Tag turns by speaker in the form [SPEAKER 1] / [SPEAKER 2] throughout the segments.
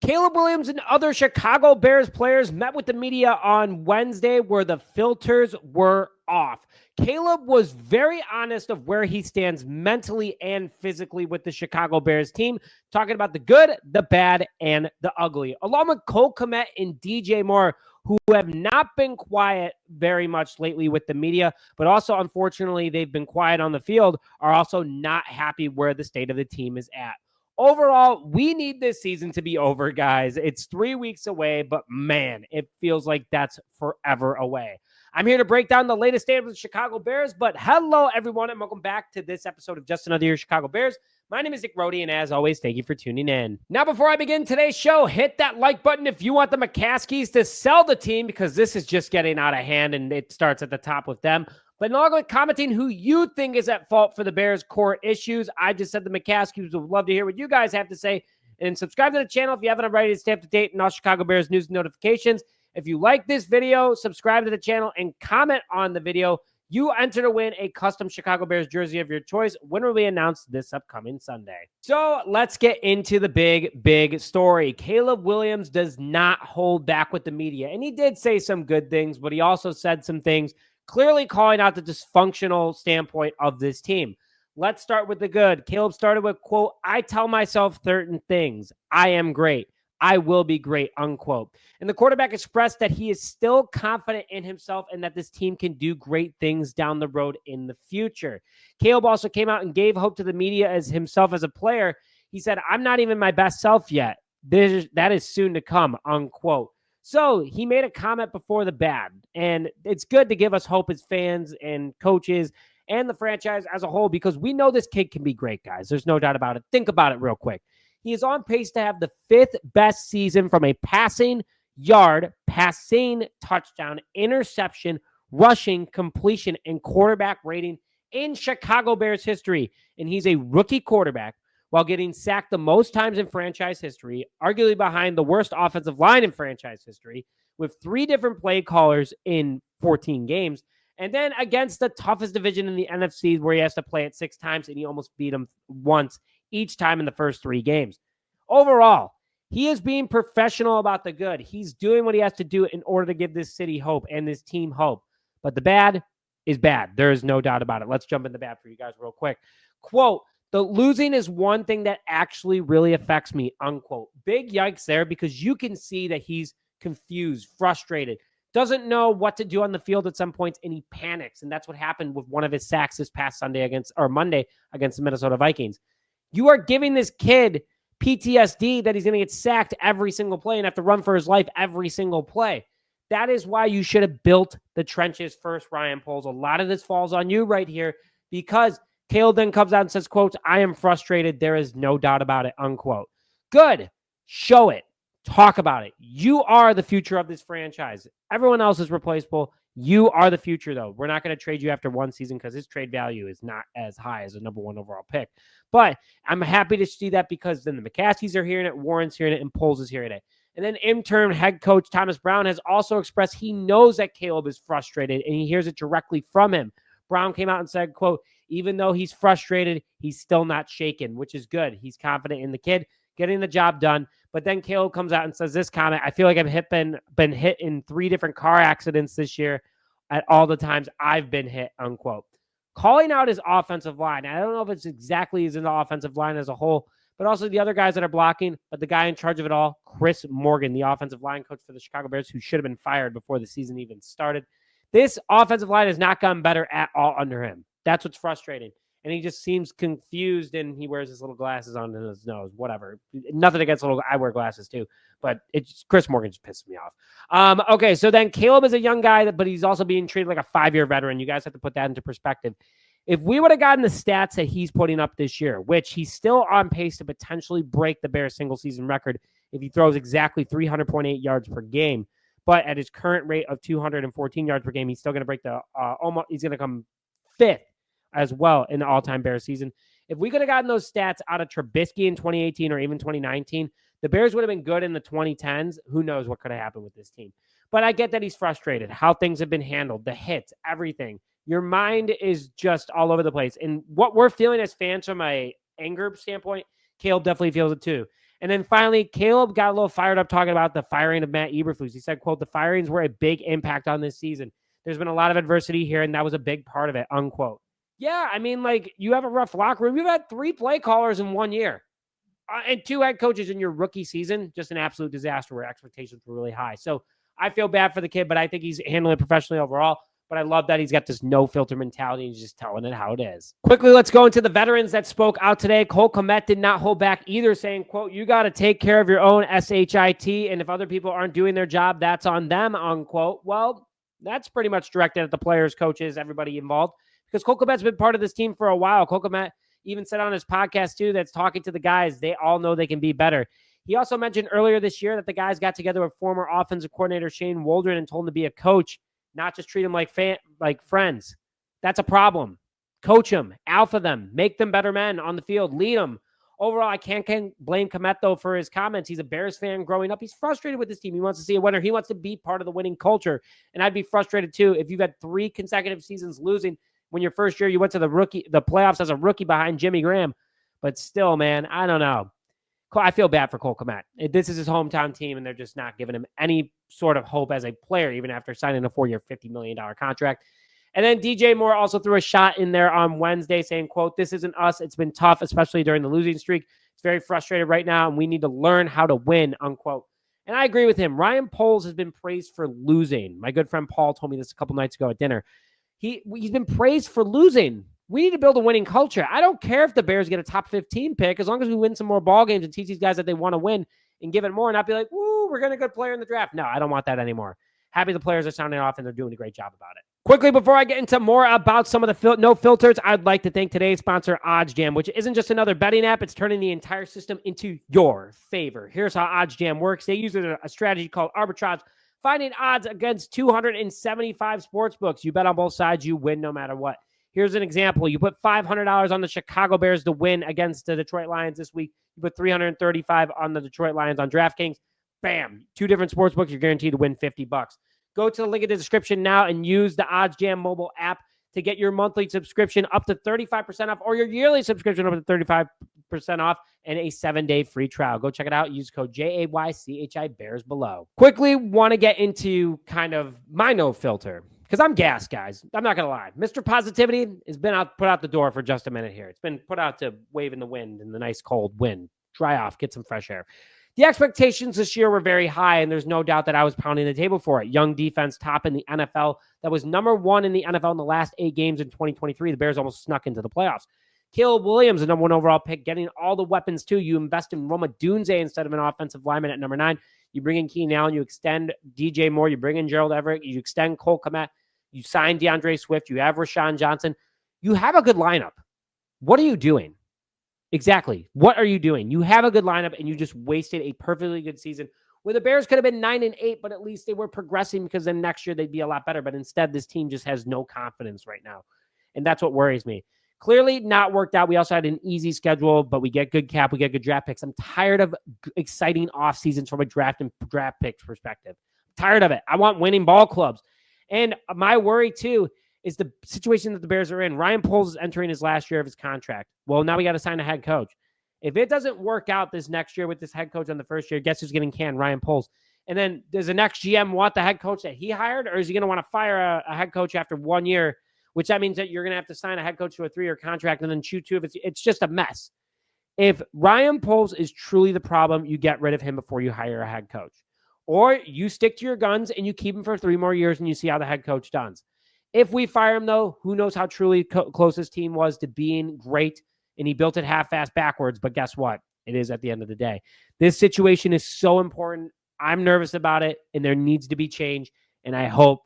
[SPEAKER 1] Caleb Williams and other Chicago Bears players met with the media on Wednesday where the filters were off. Caleb was very honest of where he stands mentally and physically with the Chicago Bears team, talking about the good, the bad, and the ugly, along with Kmet and DJ Moore, who have not been quiet very much lately with the media, but also, unfortunately, they've been quiet on the field, are also not happy where the state of the team is at. Overall, we need this season to be over, guys. It's 3 weeks away, but man, it feels like that's forever away. I'm here to break down the latest state of the Chicago Bears, but hello, everyone, and welcome back to this episode of Just Another Year Chicago Bears. My name is Nick Rody, and as always, thank you for tuning in. Now, before I begin today's show, hit that like button if you want the McCaskies to sell the team, because this is just getting out of hand, and it starts at the top with them. But along with commenting who you think is at fault for the Bears' core issues, I just said the McCaskies would love to hear what you guys have to say. And subscribe to the channel if you haven't already to stay up to date on all Chicago Bears news and notifications. If you like this video, subscribe to the channel and comment on the video. You enter to win a custom Chicago Bears jersey of your choice. Winner will be announced this upcoming Sunday. So let's get into the big story. Caleb Williams does not hold back with the media. And he did say some good things, but he also said some things clearly calling out the dysfunctional standpoint of this team. Let's start with the good. Caleb started with, quote, "I tell myself certain things. I am great. I will be great," unquote. And the quarterback expressed that he is still confident in himself and that this team can do great things down the road in the future. Caleb also came out and gave hope to the media as himself as a player. He said, "I'm not even my best self yet. That is soon to come," unquote. So he made a comment before the bad, and it's good to give us hope as fans and coaches and the franchise as a whole, because we know this kid can be great, guys. There's no doubt about it. Think about it real quick. He is on pace to have the 5th best season from a passing yard, passing touchdown, interception, rushing, completion, and quarterback rating in Chicago Bears history. And he's a rookie quarterback while getting sacked the most times in franchise history, arguably behind the worst offensive line in franchise history, with 3 different play callers in 14 games, and then against the toughest division in the NFC, where he has to play it 6 times, and he almost beat him once each time in the first 3 games. Overall, he is being professional about the good. He's doing what he has to do in order to give this city hope and this team hope. But the bad is bad. There is no doubt about it. Let's jump in the bad for you guys real quick. Quote, "The losing is one thing that actually really affects me," unquote. Big yikes there, because you can see that he's confused, frustrated, doesn't know what to do on the field at some points, and he panics. And that's what happened with one of his sacks this past Monday against the Minnesota Vikings. You are giving this kid PTSD that he's going to get sacked every single play and have to run for his life every single play. That is why you should have built the trenches first, Ryan Poles. A lot of this falls on you right here, because Caleb then comes out and says, quote, "I am frustrated. There is no doubt about it," unquote. Good. Show it. Talk about it. You are the future of this franchise. Everyone else is replaceable. You are the future, though. We're not going to trade you after one season because his trade value is not as high as a number 1 overall pick. But I'm happy to see that, because then the McCaskies are hearing it, Warren's hearing it, and Poles is hearing it. And then interim head coach Thomas Brown has also expressed he knows that Caleb is frustrated, and he hears it directly from him. Brown came out and said, quote, "Even though he's frustrated, he's still not shaken," which is good. He's confident in the kid getting the job done. But then Caleb comes out and says this comment: "I feel like I've been hit in 3 different car accidents this year at all the times I've been hit," unquote. Calling out his offensive line. I don't know if it's exactly as in the offensive line as a whole, but also the other guys that are blocking. But the guy in charge of it all, Chris Morgan, the offensive line coach for the Chicago Bears, who should have been fired before the season even started. This offensive line has not gotten better at all under him. That's what's frustrating. And he just seems confused, and he wears his little glasses on his nose, whatever. Nothing against I wear glasses too, but Chris Morgan just pisses me off. Okay, so then Caleb is a young guy, but he's also being treated like a 5-year veteran. You guys have to put that into perspective. If we would have gotten the stats that he's putting up this year, which he's still on pace to potentially break the Bears single-season record if he throws exactly 300.8 yards per game, but at his current rate of 214 yards per game, he's still going to break he's going to come 5th as well in the all-time Bears season. If we could have gotten those stats out of Trubisky in 2018 or even 2019, the Bears would have been good in the 2010s. Who knows what could have happened with this team. But I get that he's frustrated, how things have been handled, the hits, everything. Your mind is just all over the place. And what we're feeling as fans from a anger standpoint, Caleb definitely feels it too. And then finally, Caleb got a little fired up talking about the firing of Matt Eberflus. He said, quote, "The firings were a big impact on this season. There's been a lot of adversity here, and that was a big part of it," unquote. Yeah, I mean, like, you have a rough locker room. You've had 3 play callers in 1 year and 2 head coaches in your rookie season. Just an absolute disaster where expectations were really high. So I feel bad for the kid, but I think he's handling it professionally overall. But I love that he's got this no-filter mentality and he's just telling it how it is. Quickly, let's go into the veterans that spoke out today. Cole Kmet did not hold back either, saying, quote, "You got to take care of your own SHIT, and if other people aren't doing their job, that's on them," unquote. Well, that's pretty much directed at the players, coaches, everybody involved, because Cole Kmet's been part of this team for a while. Cole Kmet even said on his podcast, too, that's talking to the guys, they all know they can be better. He also mentioned earlier this year that the guys got together with former offensive coordinator Shane Waldron and told him to be a coach, not just treat them like friends. That's a problem. Coach them, alpha them, make them better men on the field, lead them. Overall, I can't blame Kmet, though, for his comments. He's a Bears fan growing up. He's frustrated with this team. He wants to see a winner. He wants to be part of the winning culture. And I'd be frustrated, too, if you've had 3 consecutive seasons losing when your first year you went to the playoffs as a rookie behind Jimmy Graham. But still, man, I don't know. I feel bad for Cole Kmet. This is his hometown team, and they're just not giving him any sort of hope as a player, even after signing a 4-year, $50 million contract. And then DJ Moore also threw a shot in there on Wednesday saying, quote, "This isn't us. It's been tough, especially during the losing streak. It's very frustrated right now, and we need to learn how to win," unquote. And I agree with him. Ryan Poles has been praised for losing. My good friend Paul told me this a couple nights ago at dinner. He's been praised for losing. We need to build a winning culture. I don't care if the Bears get a top 15 pick, as long as we win some more ball games and teach these guys that they want to win and give it more, and not be like, "Woo, we're getting a good player in the draft." No, I don't want that anymore. Happy the players are sounding off and they're doing a great job about it. Quickly, before I get into more about some of the no filters, I'd like to thank today's sponsor, OddsJam, which isn't just another betting app. It's turning the entire system into your favor. Here's how OddsJam works. They use a strategy called arbitrage, finding odds against 275 sports books. You bet on both sides, you win no matter what. Here's an example. You put $500 on the Chicago Bears to win against the Detroit Lions this week. You put $335 on the Detroit Lions on DraftKings. Bam. 2 different sports books. You're guaranteed to win $50. Go to the link in the description now and use the OddsJam mobile app to get your monthly subscription up to 35% off, or your yearly subscription up to 35% off, and a 7-day free trial. Go check it out. Use code JAYCHI Bears below. Quickly want to get into kind of my no filter, because I'm gassed, guys. I'm not going to lie. Mr. Positivity has been put out the door for just a minute here. It's been put out to wave in the wind, in the nice cold wind. Dry off, get some fresh air. The expectations this year were very high, and there's no doubt that I was pounding the table for it. Young defense, top in the NFL. That was number 1 in the NFL in the last 8 games in 2023. The Bears almost snuck into the playoffs. Caleb Williams, the number 1 overall pick, getting all the weapons too. You invest in Odunze instead of an offensive lineman at number 9. You bring in Keenan Allen. You extend DJ Moore. You bring in Gerald Everett. You extend Cole Kmet. You sign DeAndre Swift. You have Rashawn Johnson. You have a good lineup. What are you doing? Exactly. What are you doing? You have a good lineup, and you just wasted a perfectly good season where the Bears could have been 9-8, but at least they were progressing, because then next year they'd be a lot better. But instead, this team just has no confidence right now. And that's what worries me. Clearly not worked out. We also had an easy schedule, but we get good cap. We get good draft picks. I'm tired of exciting off seasons from a draft picks perspective. I'm tired of it. I want winning ball clubs. And my worry, too, is the situation that the Bears are in. Ryan Poles is entering his last year of his contract. Well, now we got to sign a head coach. If it doesn't work out this next year with this head coach on the first year, guess who's getting canned? Ryan Poles. And then does the next GM want the head coach that he hired, or is he going to want to fire a head coach after 1 year, which that means that you're going to have to sign a head coach to a 3-year contract and then shoot 2 if it's just a mess. If Ryan Poles is truly the problem, you get rid of him before you hire a head coach. Or you stick to your guns and you keep him for 3 more years and you see how the head coach does. If we fire him, though, who knows how truly close his team was to being great, and he built it half-assed backwards, but guess what? It is at the end of the day. This situation is so important. I'm nervous about it, and there needs to be change, and I hope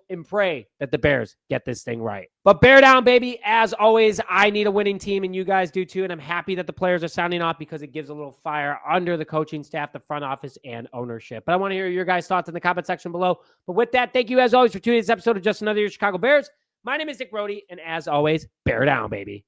[SPEAKER 1] and pray that the Bears get this thing right. But bear down, baby. As always, I need a winning team, and you guys do too, and I'm happy that the players are sounding off because it gives a little fire under the coaching staff, the front office, and ownership. But I want to hear your guys' thoughts in the comment section below. But with that, thank you as always for tuning in this episode of Just Another Year Chicago Bears. My name is Nick Brody, and as always, bear down, baby.